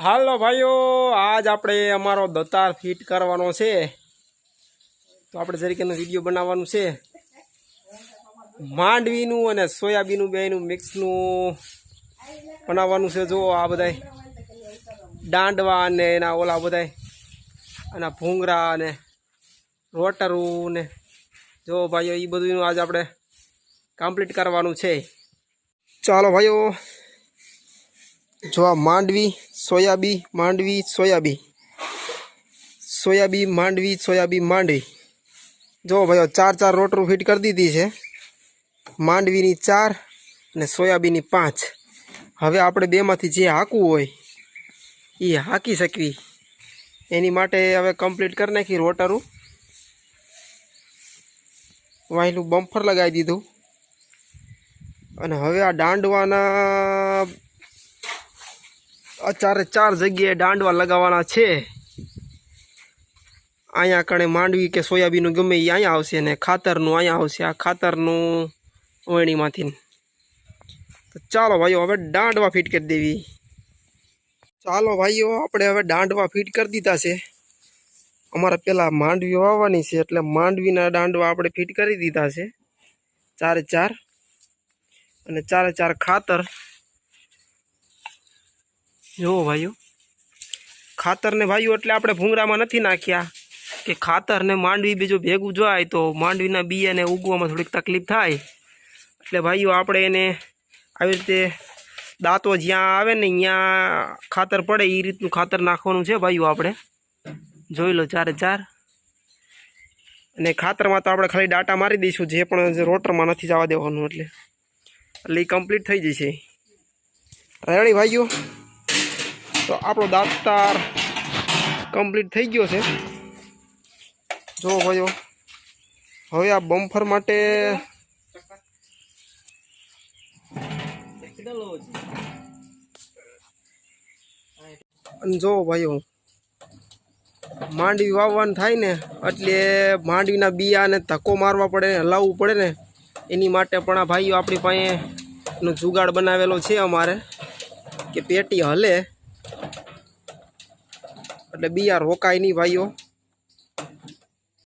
હાલો ભાઈઓ, આજ આપણે અમારો દતાર ફિટ કરવાનો છે, તો આપણે જરીકેનો વિડીયો બનાવવાનું છે. માંડવીનું અને સોયાબીનનું બેનું મિક્સનું બનાવવાનું છે. જો આ બધા દાંડવા અને એના ઓલા બધા અને ભૂંગરા અને રોટરું ને જો ભાઈઓ એ બધું આજ આપણે કમ્પ્લીટ કરવાનું છે. ચાલો ભાઈઓ, જો આ માંડવી સોયાબી માંડવી સોયાબી સોયાબી માંડવી સોયાબી માંડવી જો ભાઈઓ ચાર રોટરું ફિટ કરી દીધી છે. માંડવીની 4 અને સોયાબીની 5. હવે આપણે બેમાંથી જે હાંકવું હોય એ હાંકી શકવી. એની માટે હવે કમ્પ્લીટ કરી નાખી. રોટરું વાયલું બમ્ફર લગાવી દીધું અને હવે આ દાંડવાના 4 જગ્યાએ દાંડવા લગાવવાના છે. અહીંયા કણે માંડવી કે સોયાબીનનું ગમે એ અહીંયા આવશે અને ખાતરનું અહીંયા આવશે. આ ખાતરનું ઓયણીમાંથી. તો ચાલો ભાઈઓ, હવે દાંડવા ફિટ કરી દેવી. ચાલો ભાઈઓ, આપણે હવે દાંડવા ફિટ કરી દીધા છે. અમારે પહેલાં માંડવી વાવવાની છે એટલે માંડવીના દાંડવા આપણે ફિટ કરી દીધા છે. 4 અને 4 ખાતર. જુઓ ભાઈઓ, ખાતરને ભાઈઓ એટલે આપણે ભૂંગરામાં નથી નાખ્યા કે ખાતરને માંડવી બીજું ભેગું જાય તો માંડવીના બિયાને ઉગવામાં થોડીક તકલીફ થાય. એટલે ભાઈઓ આપણે એને આવી રીતે દાંતો જ્યાં આવે ને ત્યાં ખાતર પડે એ રીતનું ખાતર નાખવાનું છે ભાઈઓ. આપણે જોઈ લો 4 અને ખાતરમાં તો આપણે ખાલી ડાટા મારી દઈશું, જે પણ રોટરમાં નથી જવા દેવાનું. એટલે એ કમ્પ્લીટ થઈ જશે. રેડી ભાઈઓ, તો આપણો દાંતાર કમ્પ્લીટ થઈ ગયો છે. જો ભાઈઓ, હવે આ બમ્ફર માટે જો ભાઈઓ માંડવી વાવવાનું થાય ને એટલે માંડવીના બિયાને ધક્કો મારવા પડે, હલાવવું પડે ને, એની માટે પણ આ ભાઈઓ આપણી પાસે નો જુગાડ બનાવેલો છે અમારે કે પેટી હલે એટલે બિયા રોકાય નહીં ભાઈઓ.